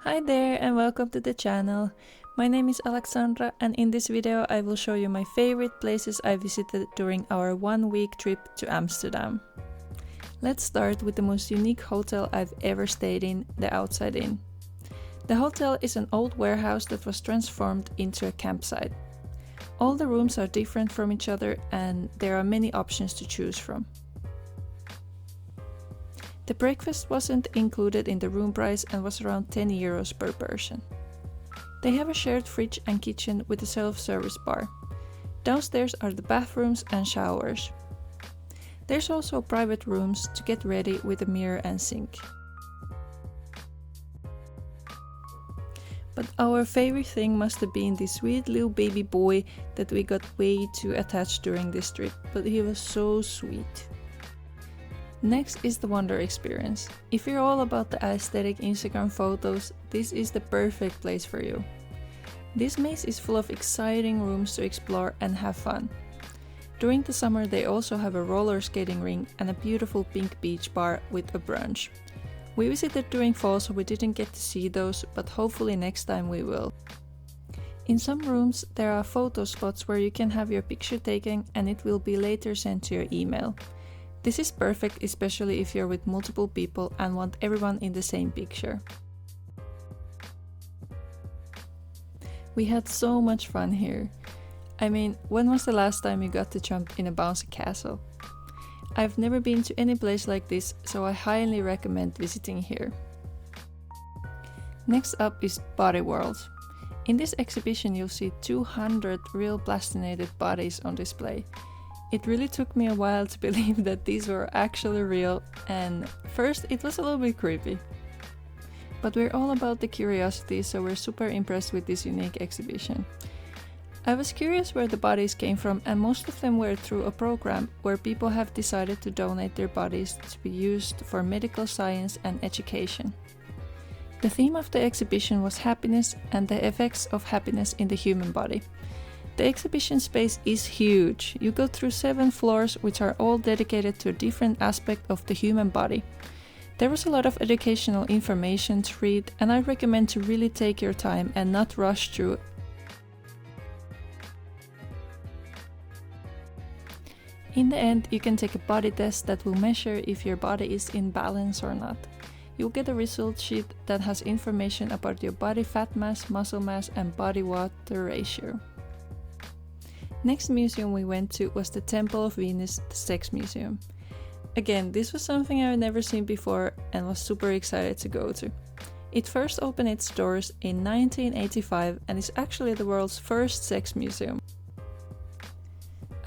Hi there and welcome to the channel. My name is Alexandra and in this video I will show you my favorite places I visited during our 1-week trip to Amsterdam. Let's start with the most unique hotel I've ever stayed in, the Outside Inn. The hotel is an old warehouse that was transformed into a campsite. All the rooms are different from each other and there are many options to choose from. The breakfast wasn't included in the room price and was around 10 euros per person. They have a shared fridge and kitchen with a self-service bar. Downstairs are the bathrooms and showers. There's also private rooms to get ready with a mirror and sink. But our favorite thing must have been this sweet little baby boy that we got way too attached during this trip, but he was so sweet. Next is the Wondr experience. If you're all about the aesthetic Instagram photos, this is the perfect place for you. This maze is full of exciting rooms to explore and have fun. During the summer they also have a roller skating ring and a beautiful pink beach bar with a brunch. We visited during fall so we didn't get to see those, but hopefully next time we will. In some rooms there are photo spots where you can have your picture taken and it will be later sent to your email. This is perfect, especially if you're with multiple people and want everyone in the same picture. We had so much fun here. I mean, when was the last time you got to jump in a bouncy castle? I've never been to any place like this, so I highly recommend visiting here. Next up is Body World. In this exhibition you'll see 200 real plastinated bodies on display. It really took me a while to believe that these were actually real, and first it was a little bit creepy. But we're all about the curiosity, so we're super impressed with this unique exhibition. I was curious where the bodies came from, and most of them were through a program where people have decided to donate their bodies to be used for medical science and education. The theme of the exhibition was happiness and the effects of happiness in the human body. The exhibition space is huge. You go through 7 floors which are all dedicated to a different aspect of the human body. There was a lot of educational information to read and I recommend to really take your time and not rush through. In the end, you can take a body test that will measure if your body is in balance or not. You'll get a result sheet that has information about your body fat mass, muscle mass and body water ratio. Next museum we went to was the Temple of Venus, the Sex Museum. Again, this was something I've never seen before and was super excited to go to. It first opened its doors in 1985 and is actually the world's first sex museum.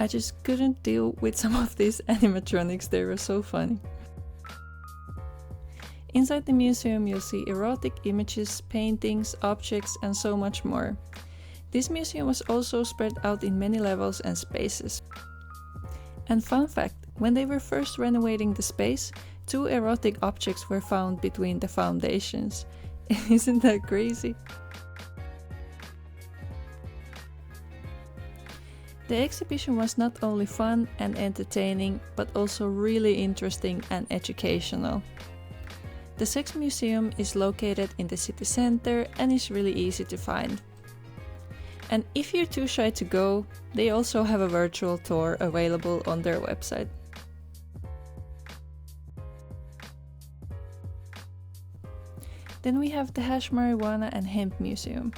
I just couldn't deal with some of these animatronics, they were so funny. Inside the museum you'll see erotic images, paintings, objects and so much more. This museum was also spread out in many levels and spaces. And fun fact, when they were first renovating the space, 2 erotic objects were found between the foundations. Isn't that crazy? The exhibition was not only fun and entertaining, but also really interesting and educational. The Sex Museum is located in the city center and is really easy to find. And if you're too shy to go, they also have a virtual tour available on their website. Then we have the Marihuana and Hemp Museum.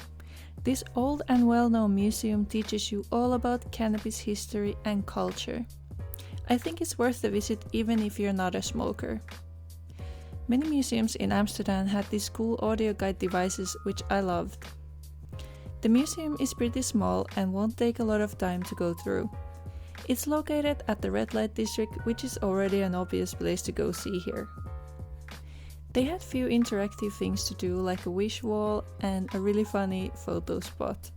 This old and well-known museum teaches you all about cannabis history and culture. I think it's worth a visit even if you're not a smoker. Many museums in Amsterdam had these cool audio guide devices which I loved. The museum is pretty small and won't take a lot of time to go through. It's located at the red light district, which is already an obvious place to go see here. They had few interactive things to do like a wish wall and a really funny photo spot.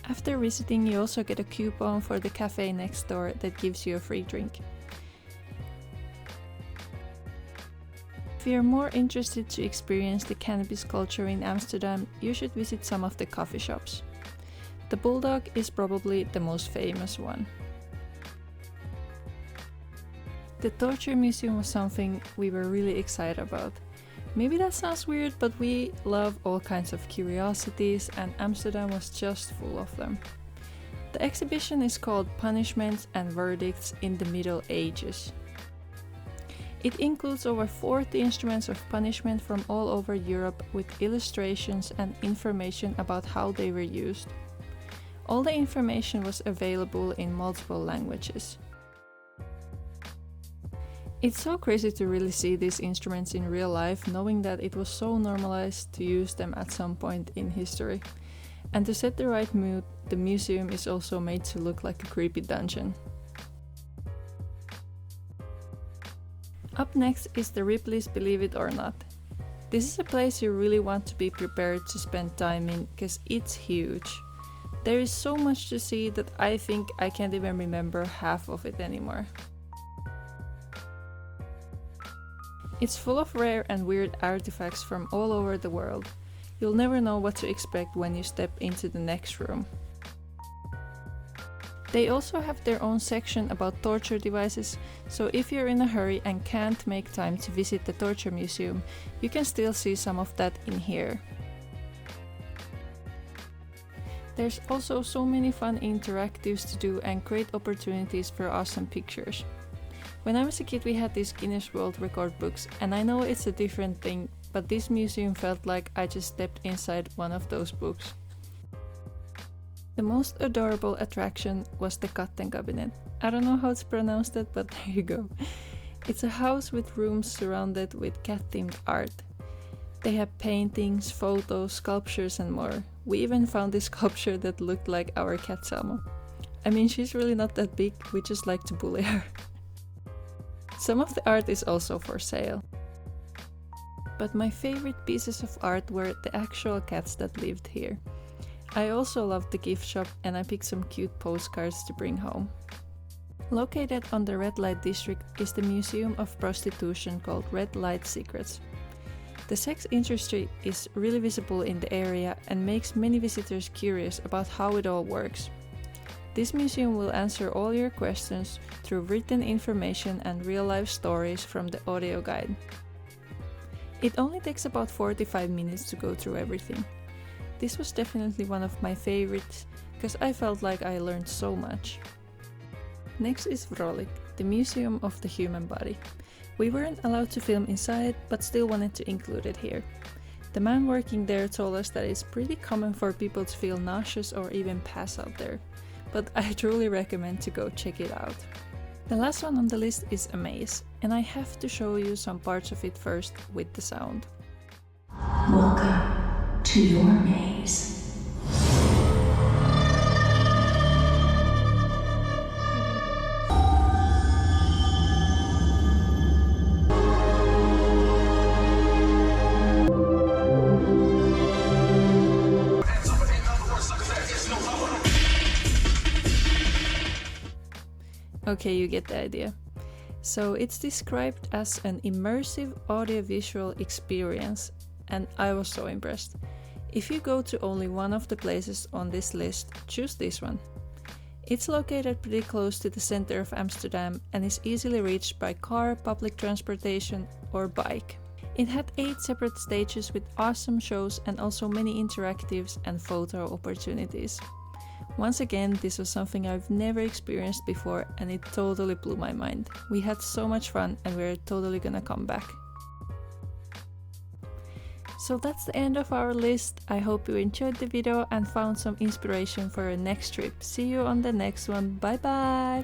After visiting you also get a coupon for the cafe next door that gives you a free drink. If you're more interested to experience the cannabis culture in Amsterdam, you should visit some of the coffee shops. The Bulldog is probably the most famous one. The torture museum was something we were really excited about. Maybe that sounds weird, but we love all kinds of curiosities and Amsterdam was just full of them. The exhibition is called Punishments and Verdicts in the Middle Ages. It includes over 40 instruments of punishment from all over Europe with illustrations and information about how they were used. All the information was available in multiple languages. It's so crazy to really see these instruments in real life, knowing that it was so normalized to use them at some point in history. And to set the right mood, the museum is also made to look like a creepy dungeon. Up next is the Ripley's Believe It or Not. This is a place you really want to be prepared to spend time in because it's huge. There is so much to see that I think I can't even remember half of it anymore. It's full of rare and weird artifacts from all over the world. You'll never know what to expect when you step into the next room. They also have their own section about torture devices, so if you're in a hurry and can't make time to visit the torture museum, you can still see some of that in here. There's also so many fun interactives to do and great opportunities for awesome pictures. When I was a kid we had these Guinness World Record books, and I know it's a different thing, but this museum felt like I just stepped inside one of those books. The most adorable attraction was the Katten Kabinet. I don't know how to pronounce that, but there you go. It's a house with rooms surrounded with cat-themed art. They have paintings, photos, sculptures and more. We even found this sculpture that looked like our cat Selma. I mean, she's really not that big, we just like to bully her. Some of the art is also for sale. But my favorite pieces of art were the actual cats that lived here. I also loved the gift shop and I picked some cute postcards to bring home. Located on the red light district is the Museum of Prostitution called Red Light Secrets. The sex industry is really visible in the area and makes many visitors curious about how it all works. This museum will answer all your questions through written information and real-life stories from the audio guide. It only takes about 45 minutes to go through everything. This was definitely one of my favorites because I felt like I learned so much. Next is Vrolik, the Museum of the Human Body. We weren't allowed to film inside, but still wanted to include it here. The man working there told us that it's pretty common for people to feel nauseous or even pass out there, but I truly recommend to go check it out. The last one on the list is Amaze, and I have to show you some parts of it first with the sound. Welcome to your maze. Okay, you get the idea. So it's described as an immersive audiovisual experience, and I was so impressed. If you go to only one of the places on this list, choose this one. It's located pretty close to the center of Amsterdam and is easily reached by car, public transportation or bike. It had 8 separate stages with awesome shows and also many interactives and photo opportunities. Once again, this was something I've never experienced before and it totally blew my mind. We had so much fun and we're totally gonna come back. So that's the end of our list. I hope you enjoyed the video and found some inspiration for your next trip. See you on the next one. Bye bye!